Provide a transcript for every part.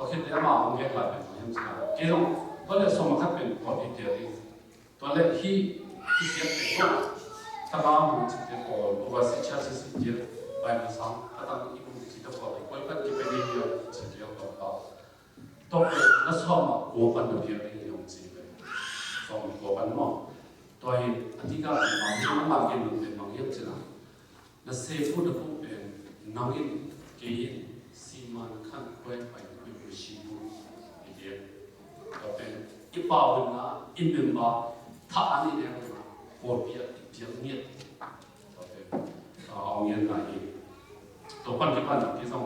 ตัวคิดได้มาองค์เอกหลักเป็นของยังไงกี่ตรงตัวเล็กสมคัดเป็นพอดีเดียวเองตัวเล็กที่เสียเป็นว่าถ้าเราไม่จิตเดียวก็ว่าสิ่งที่สิ่งเดียวไปไม่ซ้ำถ้าตั้งอีกมุมจิตเดียวก็คนก็จะเป็นเดียวจิตเดียวก็ต่อตัวเป็นนักสอบกูเป็นเดียวเองยังจริงเลยสอบกูเป็นมั่งตัวเองอันที่ก็บางทีมันบางอย่างเป็นบางอย่างจริงนะนักเสพพูดพูดเป็นน้องอินเกี่ยซีมันขั้นไว้ไปอยู่ชิบุอีเดียก็เป็นอีป่าวนะอินเป็นบ่ถ้าอันนี้เนี่ยนะโคตรเปียกเปียกเงียบก็เป็นเอาเงียบหน่อยตัวปันที่ปันที่สอ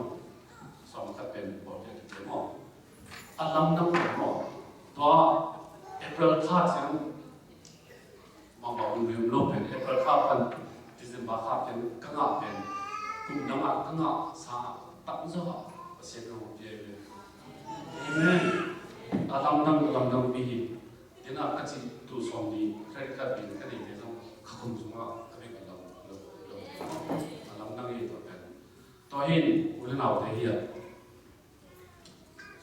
งก็เป็นบทเรียนที่เป็นหม้ออันลำน้ำเป็นหม้อตัวเอเปอร์คาดเสียงมาบอกลืมโลกเป็นเอเปอร์คาดเป็นดิเซมบาคาดเป็นกังอาเป็นกลุ่มดังอ่ะกังอาสาตั้งจ้าเสียงเราเปียกเลยเห็นไหมอันลำน้ำปีเดี๋ยวน่าก็จะดูสองดีใครก็เป็นก็ดีเดี๋ยวต้องขคุ้มสูงอ่ะก็เป็นกันเราอันลำน้ำนี่ตัวเป็นตัวเห็นอุลนาอุทัยเฮีย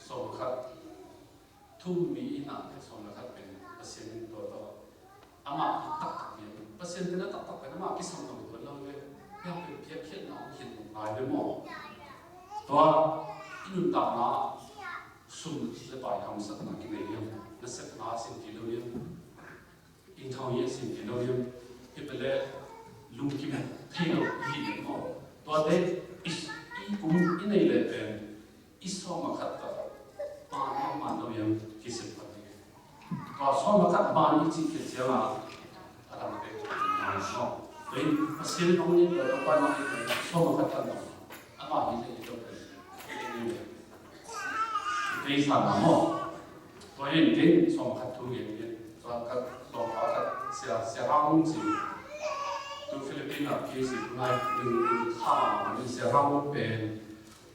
สองครับทุ่มมีหนักสองนะครับเป็นเปอร์เซ็นต์ตัวอามาตักเนี่ยเปอร์เซ็นต์นั้นตักเป็นอามาที่สองตัวเราเลยอยากเป็นเพียงแค่น้องเห็นลายเลยหมอตัวอินตานาสุ่มจะไปทำสักนักกินเลี้ยงนักสักนาสิ่งที่เราเลี้ยงอินทาวเยสิ่งที่เราเลี้ยงที่เป็นเลยลุงกิมที่เราเห็นหมอตัวเด็กอีกุมอินเลยเป็นอิสมาขัดตาปานมันเรายังคิดสิ่งแบบนี้ก็สมาขัดปานอีจิคิดเสียมาอะไรมาเป็นอย่างนั้นเป็นเสียงของนี่เราปานมาเป็นสมาขัดตาอามาที่จะจบเป็นที่สามหม้อตัวเองที่สมาขัดทุกอย่างเนี่ยตัวก็ตัวเขาก็เสียร่างจริงตัวฟิลิปปินส์ที่สิ่งในหนึ่งข้าวมันเสียร่างเป็น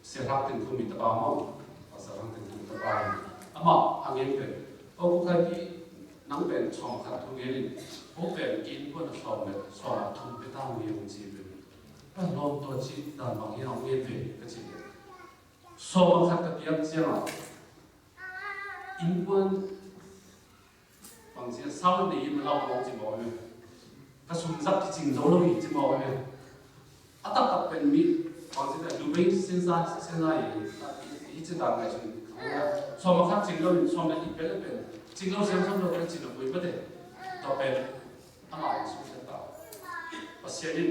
เสียร่างเป็นผู้มีตบะมั่งภาษาอังกฤษเป็นตบะอามาอันนี้เป็นพวกใครที่นั่งเป็นสองขัดทุกอย่างพวกเป็นกินพวกสองเป็นสองทุกไปตามเรื่องจริงเป็นแต่ลองตัวจีแต่บางอย่างเราไม่เป็นก็จริงสองขัดกับเพียงเสียงอินวันบางทีเศร้าในยิ่งเราลองจีบอยก็สุ่มจับที่จริงเราเลยจีบอยอัตตาเป็นมิบางทีแต่ดูไม่เส้นสายอีกจะดังไงจนสองขัดจริงเราสองเป็นอีกเป็นจริงเราเสียงสองเราเป็นจริงเราไม่ได้ต่อเป็นอะไรสุดท้ายภาษาดิน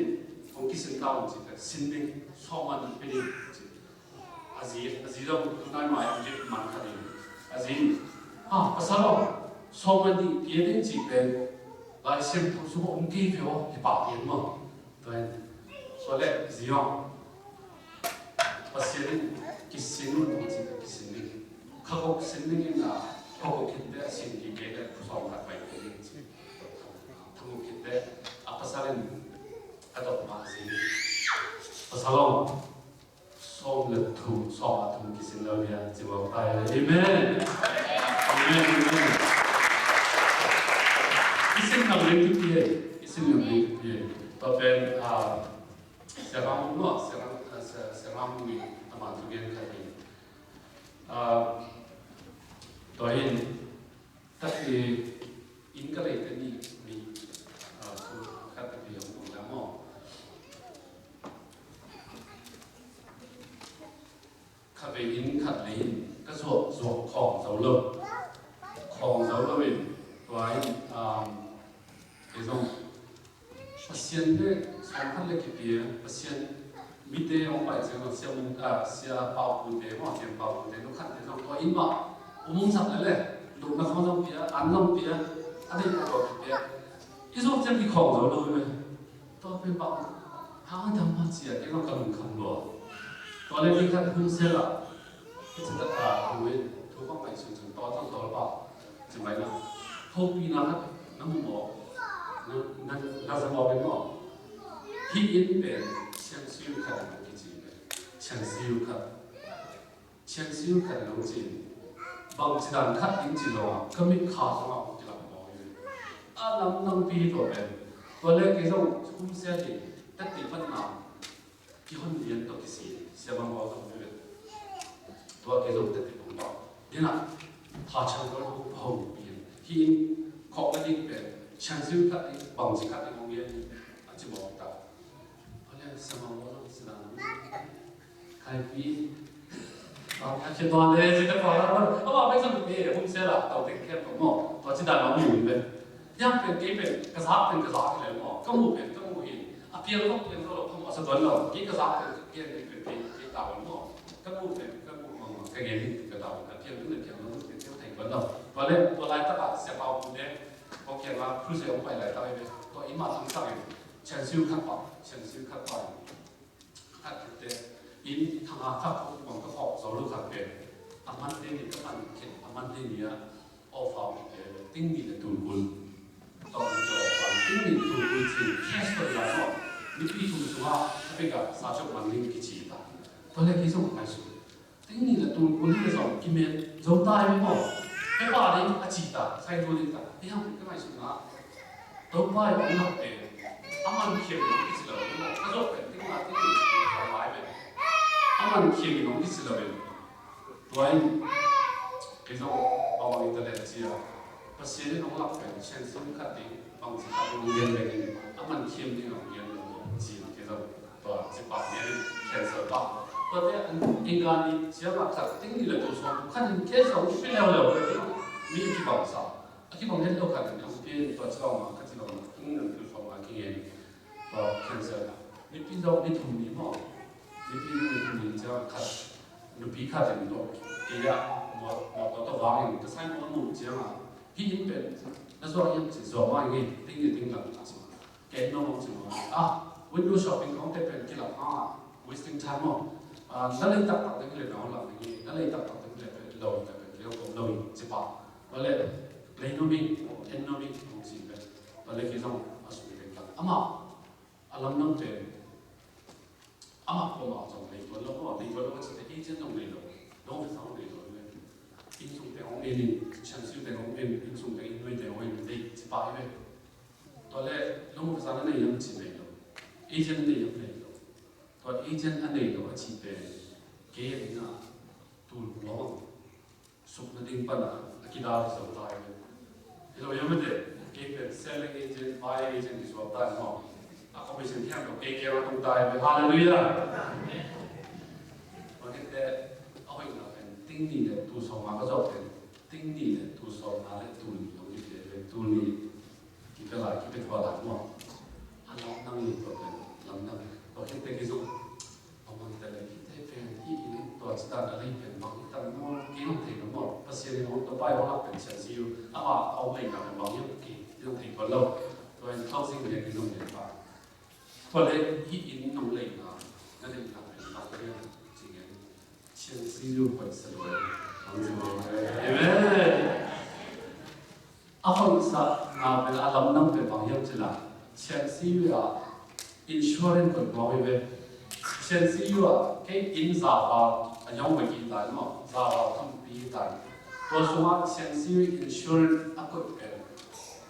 ของกิสินดาวจริงแต่สิ่งนี้สองมันเป็นจริงอาจีเราดูได้ไหมอาจีมันขนาดนี้อาจีภาษาเราสองมันดีเพียงจริงเป็นลายเส้นผู้สมบูรณ์กี่เดียวที่ปากเห็นมั้งตัวนี้ส่วนแรกจีเราภาษาดินกิสินนู่นจริงกิสินนี้เขาบอกสิ่งนี้นะเขาบอกคิดได้สิ่งที่เกิดผู้สมบูรณ์ไปจริงทั้งหมดคิดได้ภาษาดินกระโดดมาสิภาษาเราสองเลือดถูกสองถูกกิสินเราเนี่ยจะบอกไปเลยเอเมนกิสินเราเลี้ยงทุกทีกิสินเราเลี้ยงทุกทีต่อเป็นเสรัมเนาะเสรัมมีประมาณทุกอย่างกันเลยตัวเองถ้าคืออินก็เลยจะมีคือคัดเดียวของแล้วมั้งขัดไปอินขัดเลยก็สวดของเสาเลิกของเสาเลิกเป็นตัวไอ้ไอ้ตรงพัศยันเนี่ยสองพันเล็กกี่ปีพัศยันมิเตอร์ไปเสียงเสียมุงเสียเป่าปุ่นเดมั้งเสียเป่าปุ่นเดนุขัดไอ้ตรงตัวอินมาอุโมงค์สักเลยลูกนักท่องเที่ยวปีอันน้ำปีอะไรก็ตัวปีอีส่วนจะมีของเราเลยไหมตัวเป็นแบบหาทำมาเสียที่เรากำลังคำนวณตัวเล็กที่ขั้นหุ้นเสียละที่จะตัดดูทุกข้อหมายส่วนถึงตัวต้องตัวหรือเปล่าใช่ไหมนะพวกปีนั้นน้ำมันนั่นสมองเป็นหม้อที่อินเป็นเชียงซิวขัดน้ำกิจเป็นเชียงซิวขัดน้ำจีนบางทีนั้นขัดอินจีโร่ก็มีขาสมองที่เราบอกอยู่น้ำปีตัวเป็นตัวเล็กที่ต้องหุ้นเสียที่ตัดติดปัญหาที่คนเรียนตัวที่สี่เสียบางวันต้องเป็นตัวที่ต้องตัดติดปัญหา นี่นะถ้าฉันก็รู้พอเปลี่ยนที่ของก็ยิ่งเป็นฉันซื้อคัดบางสิ่งคัดในโรงเรียนอาจจะบอกแต่เพราะเนี่ยสมองเราสนามใครพี่เราเขียนตอนเลยสิแต่พอแล้วเขาบอกไม่สนุกดีผมเสียละเราติดแค่ผมบอกพอจิตใจเราอยู่เป็นยังเป็นกี่เป็นกระซับเป็นกระซับเลยบอกก็มูเป็นก็มูเห็นอ่ะเพียงเราเพียงเราผมเอาสะท้อนเรากี่กระซับเป็นเพียงเป็นตาผมบอกก็มูเป็นก็มูมองก็เงี้ยก็ตาเพียงนึกเพียงเราเป็นเที่ยวไทยคนเราพอเล่นตัวลายตลาดเสียเบาคุณเนี่ยพอเขียนว่าผู้เสียไปหลายตาเลยตัวอิมาทั้งใจฉันซื้อขับปากฉันซื้อขับไปขัดเด็ดอินทางอาขับผมก็ออกสองลูกขับเป็นอามันเล่นก็มันเขียนอามันเล่นเนี่ยออฟเอาติ้งมีแต่ตูนคุณตอนจะออกไปติ้งมีตูนคุณที่แค่ตัวใหญ่หมดนี่พี่ทุกสัวถ้าเป็นกับสาวชาวมันนี่กิจตาตอนแรกที่ส่งไปสุดติ้งมีแต่ตูนคุณที่ส่งกินเมนจงตายไม่หมดไม่ว่าเลยอาจิตาใส่ตัวนี้ตาที่ทำก็ไม่สุดนะตัวไปผมหนักเองอามันเขียนที่สุดเลยหมดถ้าจบเป็นติ้งมาติ้งมีทำลายเป็นอามันเขียนที่สุดเลยตัวเองที่ส่งเอาอินเทอร์เน็ตเสียภาษีที่น้องหลับเป็นเช่นซึ่งขัดดิ้งบางสิ่งขัดโรงเรียนไปนี่อามันเขียนที่โรงเรียนจีนที่ส่งตัวสิบ8เนี่ยแค่สอบตัวเนี้ยอิงการนี้เสียมาขัดดิ้งนี่แหละตัวส่งขัดแค่ส่งไม่เร็วเลยมีที่บางสาวที่บางเรื่องเราขัดเนี่ยเป็นตัวเจ้ามาขัดที่เราอิงนั่นคือส่งมาที่เองตัวแค่สอบนี่พี่เราไม่ทุ่มนี่มั้งนี่พี่ไม่ทุ่มนี่จะขัดลูกพี่ขัดเนี่ยตัวเกี่ยหมดตัววางอย่างก็ใช้หมดหมู่เจ้ามาพี่ยิ่งเป็นแล้วส่วนยังจะสอบว่าอย่างงี้ติ้งหลังใช่ไหมแกน้องใช่ไหมwindow shopping ของแต่เป็นกี่หลังwasting time มั้งนั่นเลยตัดตั้งแต่น้องหลังอย่างงี้นั่นเลยตัดตั้งแต่เราแต่เป็นเรื่องของเราจะป่ะว่าเลยเลยน้องมิ่งเห็นน้องมิ่งของสิ่งเป็นว่าเลยคิดว่าสุดเป็นกันอาลัมน้องเป็นผมเอาจากเลยตัวเราก็เลยตัวเราก็จะได้ที่น้องเลยน้องเป็นสาวเลยเลยอินส่งแต่ของเอ็นฉันซื้อแต่ของเอ็นอินส่งแต่อินด้วยแต่ของเอ็นได้จะป่ะใช่ไหมตอนแรกน้องภาษาเนี่ยยังจีบเลยเอเจนต์เนี่ยยังเลยตอนเอเจนต์อันเนี่ยเราจีบเป็นเกย์นี่นะตูนร้องสุขนั่นเองปะนะกินอะไรสุดท้ายเลยเรายังไม่ได้เกย์เป็น selling agent buy agent ที่สุดท้ายเนาะเขาไม่ใช่แค่ตัวเกย์เราต้องตายไปฮาเลลูยาวันนี้แต่เอาอีกแล้วเป็นติ้งนี่เนี่ยตัวสองมาก็จะเป็นติ้งนี่เนี่ยตัวสองมาเลยตัวนี้เราไม่ได้เลยตัวนี้คิดเป็นอะไรคิดเป็นตัวหลังมั้งอันนั้นนั่งอยู่ตัวเป็นหลังนั่งเราคิดเป็นกี่สุดเอามันแต่ละคิดให้เป็นที่นี่ตัวสตาร์ทอะไรเป็นบางทีตั้งมั่งกี่น้องถึงมั่งภาษาเนี่ยตัวไปว่าเราเป็นเชนซิวเอาไม่กับเป็นบางอย่างกี่น้องถึงคนเราตัวเป็นเข้าสิ่งเดียวกันน้องเดียวกันพอเลยที่อินน้องเลยนะนั่นเองครับเป็นบางเรื่องจริงๆเชนซิวไปสวยทำยังไงเห็นไหมเอาคนสัตว์เป็นอารมณ์นั่งเป็นบางอย่างจีละเช่นซีวิอาอินชัวร์เรนต์ก็ไม่เป็นเช่นซีวิอาแค่อินซาบะยังไม่กินได้มั้งซาบะทำปีได้ตัวสมัครเช่นซีวิอินชัวร์เรนต์ก็เป็น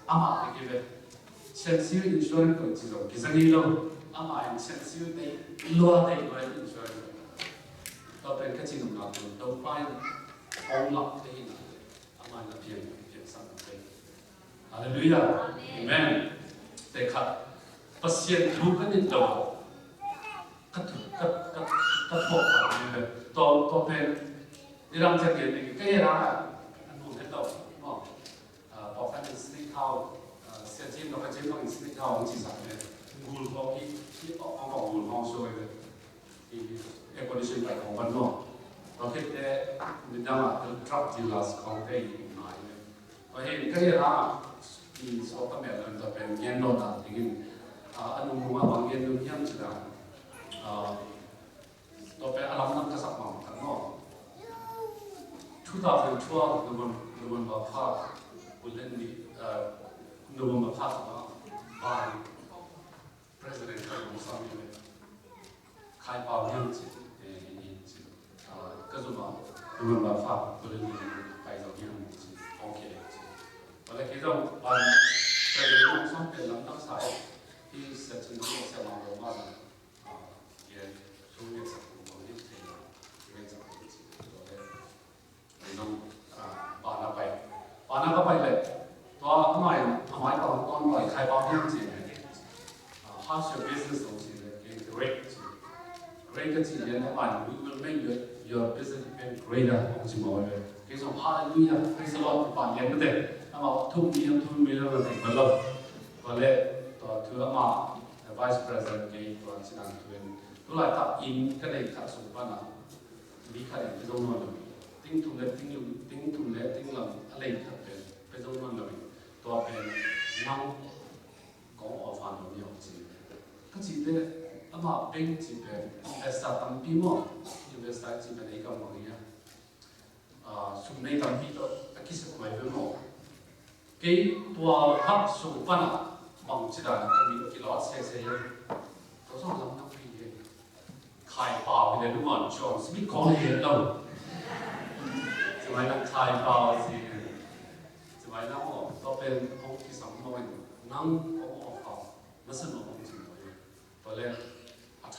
ไม่กี่เป็นเช่นซีวิอินชัวร์เรนต์ก็จีโร่กิจการนี้เราอินเช่นซีวิได้ลัวได้ด้วยอินชัวร์เรนต์เราเป็นแค่จีนเราเราไปองหลักที่นั่นเราเพียงสังเกตฮาเลลูยาอาเมนแต่ขัดภาษาทุกข์นี่ตัวกัดพบกันเลยตัวเป็นนี่เราจะเกิดอะไรก็ยังไงอันนู้นเห็นเราเนาะบอกกันสนิทเขาเสียจีนเราก็จีนต้องสนิทเขาของจีนเนี่ยกูรูเขาที่ออกของกูรูเขาช่วยเลยที่เอกนิชไปของวันเนาะเราคิดแต่ในด้านทรัพย์ที่เราของได้ยินมาเนี่ยเพราะเห็นก็ยังที่สอบตำแหน่งนั้นจะเป็นเงินโดดอย่างนี้อันนู้นว่าบางเงินนู้นยังจะตัวเป็นอารมณ์นั่งกระสับมาทั้งหมด2012นูนมาพาบุลเลนดีนูนมาพาสมาบาย president ของสามีเลยใครป่าวยังจีก็จะมานูนมาพาบุลเลนดีไปจากยังจีโอเควันนี้เราวันแต่เรื่องส่วนเป็นลำดับสายที่เสร็จสิ้นที่จะมาบอกว่าเกี่ยวกับช่วงนี้สักวันนี้เที่ยวเรื่องจากที่เราได้น้อง greater ông chỉ mỏi về cái dòng hallelujah praise the Lord bạn nhận cái đấy mà thùng mi là thành vấn lâu và lệ thứ mà vice president cái xin ăn thuyền tôi lại tập in cái này thật sự bạn nào đi khai cái dòng nó tính thùng lệ tính làm lấy thật cái dòng nó rồi tôi bên năng có ở phần của nhiều gì cái gì đấy mà bên chỉ về invest tâm bí mật invest chỉ về cái công việc sum này tâm bí đó cái sự quay về mỏ cái tua hấp sum phân bằng chỉ là cái gì cái lót xe tôi xong làm nó bị khai bảo cái đúng không chọn biết có gì đâu chỉ phải là khai bảo gì chỉ phải là một tôi bên ông cái sống nói năng có học nó sẽ nói ông gì vậy vậy là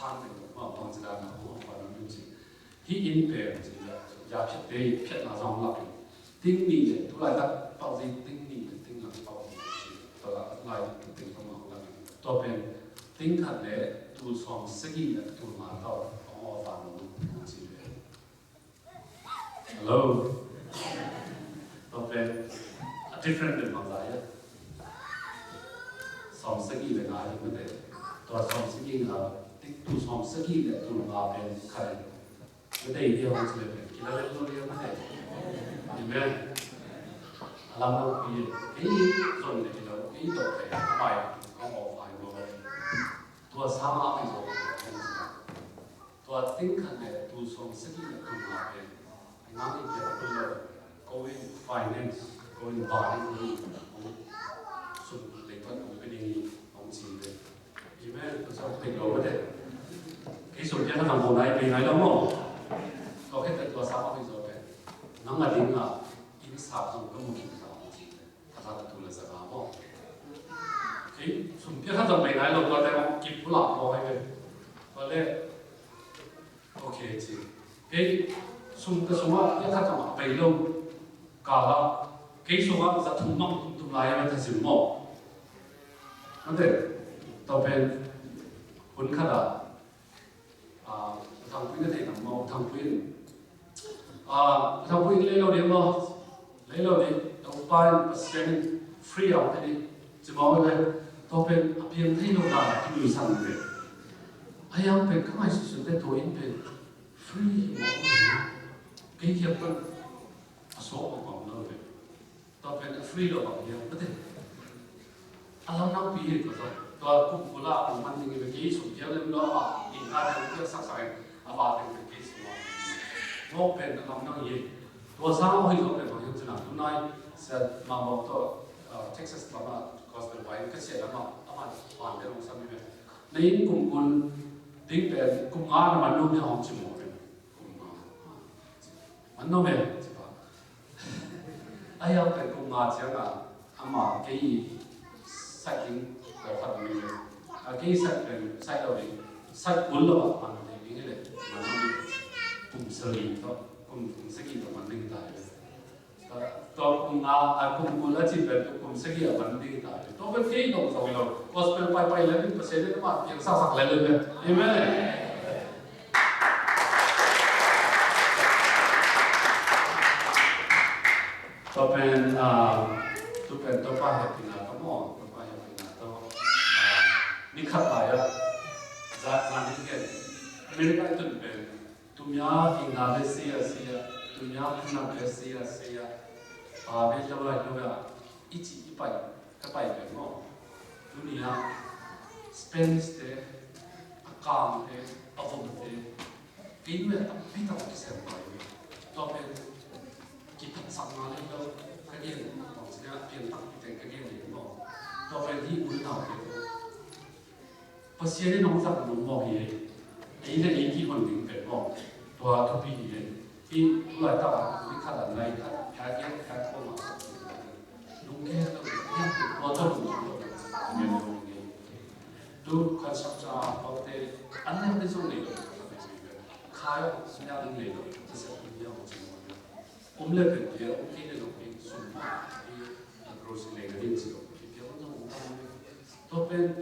ท่านหนึ่งว่าบางสิ่งต่างๆของความรู้สึกที่อินเปย์จริงๆอยากเพียรเพียรหน้าสองหลักติ้งนี่เนี่ยทุกรายได้เป้าสิ่งติ้งนี่ติ้งหลังเป้าสิ่งตัวละรายติ้งสมองหลักตัวเป็นติ้งขัดเลยตัวสองสกิลตัวมาเท่าของความรู้จริงๆ Hello ตัวเป็น different เป็นบางรายสองสกิลเป็นอะไรไม่ได้ตัวสองสกิลtu som sagi le tu nga pen khai le dei dia hong le pen ki le lo dia ma dei amen alam no pi ei zon le lo ei to pe pai ko mo pai lo tua sa ma pi zo tua think khan le tu som sagi le tu nga pen nga ni dia ko lo go in finance go in buying sun le pan ko pe ni hong chi le amen to so pe lo ma dei cái số tiền thằng bố này bị nói đâu mà có cái tiền tua sáu mươi rồi đấy nó mà tính là in sáu dùng cái một nghìn sáu thật ra là tu là sao mà cái số tiền thằng bị nói đâu có thể mà kịp不了嘛hay vậy vậy ok chị cái số cái thằng mà bị đâu cả là cái số mà za thùng mong thùng lại mà thật sự mà anh thấy tao bên huấn khá là thằng quý cái này thằng màu thằng quý lấy lâu đi đầu tiên spend free out cái đi chỉ bảo về đầu tiên appeal thấy lâu là cái người sang về ai ăn về các anh sử dụng cái tổ in về free mà cái kia vẫn số của họ nữa về đầu tiên free rồi bảo hiểm có thể anh làm bị gì có tôi cũng là cũng mang những cái kỹ thuật cho nên đó in ra được cái sắc sảo about the case ngô pen làm năng gì tua sao hơi giống cái bảo hiểm nào hôm nay sẽ mà một tổ Texas mà gospel wine cái sẽ là mà hoàn để làm sao như vậy nên cùng tính về cùng ăn mà luôn như họ chỉ một ăn nó về chỉ bảo ai ăn cái cùng ăn chỉ là mà cái sách tính của Phật mình cái sách đầu đấy sách cuốn rồi mà cái này mà nó cùng sơ đi thôi cùng sơ đi của mình đi tại tôi cùng là chỉ về cùng sơ đi của mình đi tại tôi vẫn thấy đồng rồi rồi gospel bay lên nhưng mà sẽ đến mà những sao sặc lên rồi amen tôi bên tôi phải học tiếng Anh có tôi phải học tiếng Anh tôi đi khắp lại ra đi cái Amerika itu ben, dunia Indonesia, dunia Indonesia, bây giờ là ít bảy cái bảy cái mà dunia Spanish thế, Akam thế, Avon thế, cái này biết đâu cái xem bài, cho nên cái thật sáng mà lên đâu cái gì cũng sẽ biến thành cái gì mà, cho nên đi uống nào thế, bác sĩ này nông dân nông mỏ gì ấy là những cái vấn đề về mỏ và thu phí gì thì loại tàu cái khả năng này là cái con mà đúng cái là cái có tốt của người du construction bảo thế anh em cái số này khai nhà đình này thì sẽ bị nhau chỉ lên cái kia cái này cái số mà cái grocery này cái gì cái nó tốt bên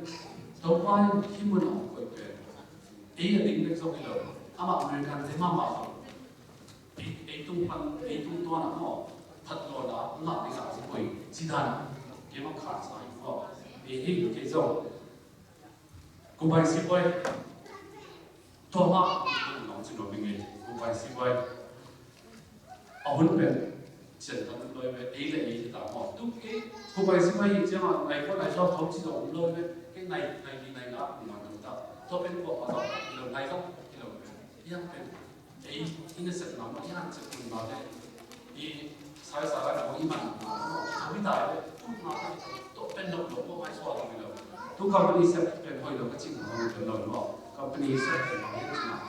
tôi qua khi mà nó có cái ý là tính được xong rồi, ama American thế mà ấy tung pan đi tung tua nào mò thật lo đã ngã đi cả rồi chỉ đàn cái mà khá sai mò vì hình cái dòng cũng phải xí quay thua mà nó chỉ nói mình nghe cũng phải xí quay ở bên bên chân thân lôi về ấy là ấy thì tao mò tung cái cũng phải xí quay chứ mà này có này cho thống chỉ động lôi về cái này ngã mà chúng ta tôi bên bộ mà đó lần này không lần yang bên ấy ini sedang mà yang sedang mà đấy 이 사회사가 이만 거기다 또 뺀도 너무 많이 소화합니다. 두 컴퍼니 세트된 거기도 같이 나오는 별로 컴퍼니 세트된 거기지만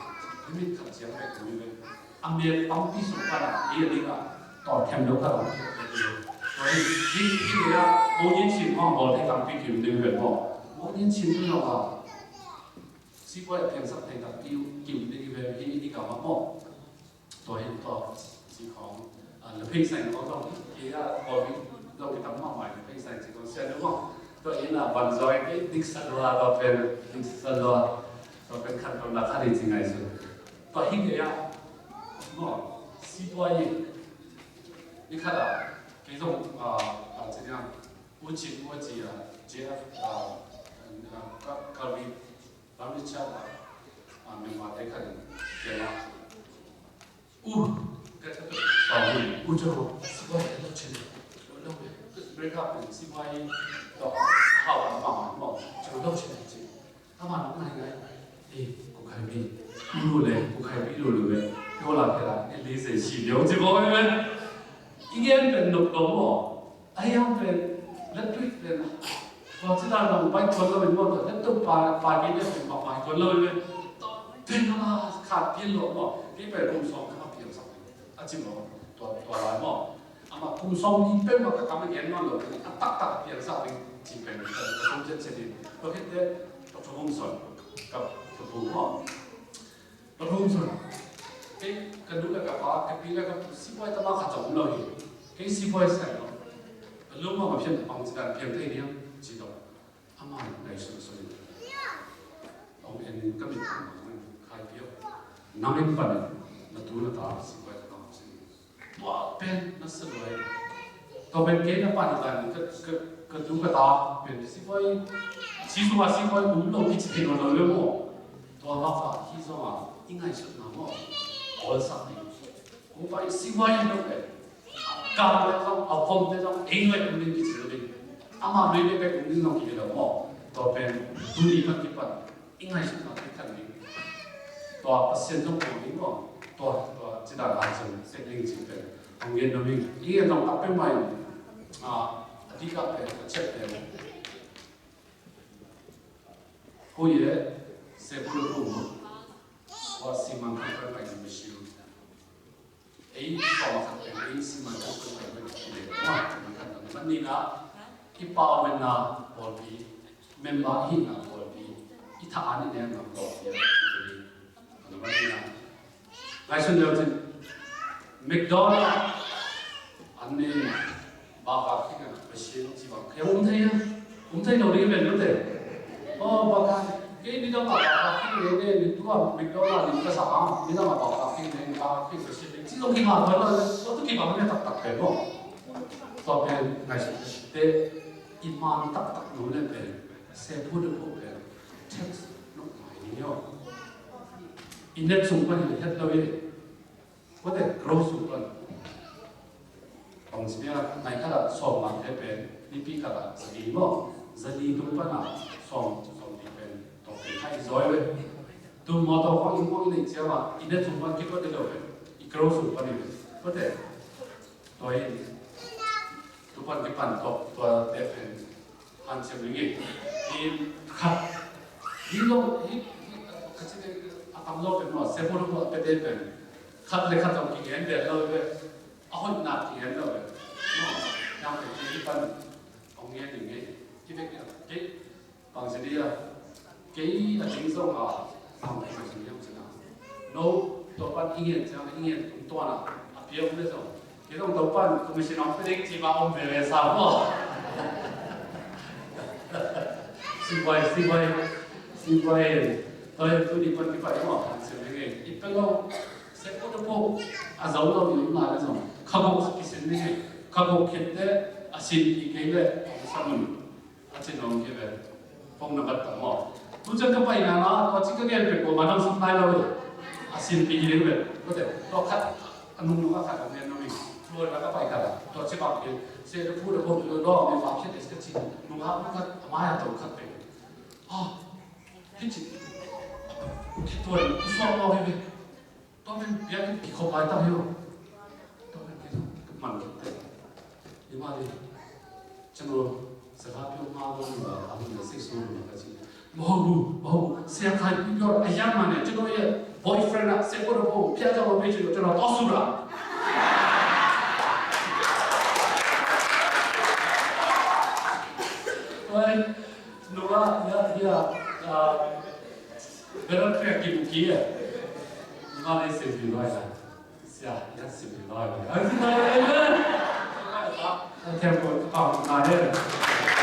이미 같이 하게 되면 아메 빵피 속바라 이해가 또 템도가 나오게 되죠. 저희 이게야 5년前뭐 대강비 기운들 뭐 5년前가 시골에 평소 대가 기운들이 왜 이니까 뭐 또 지금 là phê sành có trong cái có cái tấm mỏng mảnh phê sành chỉ có xe đúng không? Tôi nghĩ là bằng rồi cái đích sân loa và về đích sân loa và bên cạnh đó là khai gì ngày xưa. Tôi nghĩ nó si toại đi khai là cái dòng chỉ là uống chỉ là chế các vị làm việc chắc là mình mà thấy khai cái là cái thứ mình 우주로 시바이 놓치는 놀라워 그러니까 시바이 또 하와 뭐 저도 치는지 아마 나이가 이 고칼비 이로래 고칼비 이로래 요라케라 엘리세 시려지 뭐면 이게 너무 아이한테 렛트릭된 거치다는 바이 걸러면 뭐 렛트 바기네 뭐 바이 걸러면 또 되나 카필로 뭐 이게 공성 카필 아직 뭐ตัวร้อยหม้ออามาคุมซองอีเป็นมากับการเงินนั่นเลยตักเพียงสักเป็นจีเป็นแต่ก็ต้องเจ็ดเส้นเราเห็นได้ตัวชงส่วนกับตัวผู้หม้อตัวชงส่วนไอ้กันดูแล้วกับว่ากับปีแล้วกับสิบวันตะมาขัดจมูกเลยไอ้สิบวันเสร็จแล้วลูกมาเพียงบางสิ่งเพียงเท่านี้จีดอามาในส่วนเอาเอ็นก็มีความคล้ายเดียวน้ำเป็นปันมาดูแล้วตาสิบวันตัวเป็นนักสลายตัวเป็นเกณฑ์นักปั่นกันก็ดูกระตาเป็นสิบวันชีสุมาสิบวันอุ้มลงพิจิตรเราเลยมั้งตัวว่าฟ้าที่สว่ายังไงสุดนะมั้งออลสักนิดกูไปสิบวันยังไงการเล่นต้องเอาคอมเล่นต้องเองเลยอุ้มเล่นพิจิตรเลยอามาไม่ได้ไปอุ้มเล่นน้องกี่เดือนมั้งตัวเป็นดูดีกันกี่ปันยังไงสุดนะที่กันนี่ตัวเปอร์เซ็นต์ต้องตัวนี้มั้งตัวจิตอาสาเซ็ตลิงจิตเป็นของเงินเรามีอีกต้องตัดเป็นใหม่ที่กับเป็นเช็คเป็นผู้ใหญ่เสพลูกผู้ว่าสิมันเป็นไปไม่ชิวไอ้ต่อมาเป็นไอ้สิมันเป็นไปไม่ชิวว่ามันนี่นะที่ป่าวมันนะบอดีเมมบ้าหินนะบอดีที่ท่านี่เนี่ยนะบอดีอันนั้นนี่นะไอ้ส่วนเดียวที่แมคโดนัลด์อันนี้บาร์กัที่กันไปเชียร์ที่บ้านแค่อุ้มเทียเราเรียนเป็นรู้เด็กบาร์กัแค่นี่ต้องมาบาร์กัที่เนี่ยตัวแมคโดนัลด์นี่ก็สามนี่ต้องมาบาร์กัที่เนี่ยบาร์กัที่ไปเชียร์ที่ต้องกี่บาทวะเราต้องกี่บาทเนี่ยตักเป็นบ่ต่อไปไงสิแต่อิมานตักรู้เรื่องเป็นเซพูดเรื่องเป็นเท็กซ์ลูกใหม่เนี่ยอินเน็ตสูงกว่าที่เฮ็ดเราเองว่าแต่โกรธสูงกว่าบางสิ่งในขณะสอบมันเป็นนิพิกาจะดีมั้งจะดีตรงปนสอบดีเป็นต้องเป็นให้สวยเลยตัวมอเตอร์ฟังอีกมั้งนี่เจ้าว่าอินเน็ตสูงกว่าคิดว่าเดี๋ยวเลยอีกโกรธสูงกว่านี่ว่าแต่ตัวเองทุกคนที่ปั่นตัวเด็กเป็นหันเสียงอย่างนี้ที่ขัดที่ลงที่ก็จะเป็นทำโลกเป็นหมดเซฟโลกเป็นเด็กเป็นขัดเลยขัดต้องกินเงินเดือนเราเลยเอาคนหนักกินเงินเราเลยยังเป็นที่ปั่นเอาเงินอย่างนี้ที่เป็นกี่บางสิ่งที่กี่จริงส่งอ่ะทำให้สิ่งที่เราจะโน้ตัวปั่นเงินจะเงินตัวน่ะเพียงไม่ส่งที่ต้องตัวปั่นก็ไม่ใช่น้องเป็นเด็กที่มาอมเบลสาวบ่สิบใบตอนนี้ตัวนี้ปั่นที่ปั่นหมดเสียงยังไงอีกเป็นเราเซ็ตโอ้โห giống đâu những là cái giống khâu học cái sinh này khâu học hiện tại xin cái về sao mình trên nó cái về phong nó bắt tầm mỏ tu chân cái bài nào nó có chỉ cái việc của mà nó sắp lại rồi xin cái gì về có thể nó khát anh nó khát ở bên nó mình rồi là các bài cả đó sẽ bảo cái sẽ đượcพูดđượcคนđó mình bảo cái cái gì nó hát nó khát mai à tổng khát về cái gì cáiตัวผู้สอบเราเองต้องเป็นเพียงกี่คนไปตั้งอยู่ต้องเป็นกี่มันกี่ยี่มาดิฉันรู้สภาพยกมาบนหัวทำให้เซ็กซ์สูงมากจริงโอ้เสียใครยอดไอ้ยันมันเนี่ยฉันรู้ยัง boyfriend อะเซ็กซ์ก็รู้เพียงจะมาเป็นจุดจะเราต่อสู้ละเฮ้ยหนูว่าอย่าPero creo que buquia, não é esse vilão lá, se é esse vilão lá, aí não é, até por causa da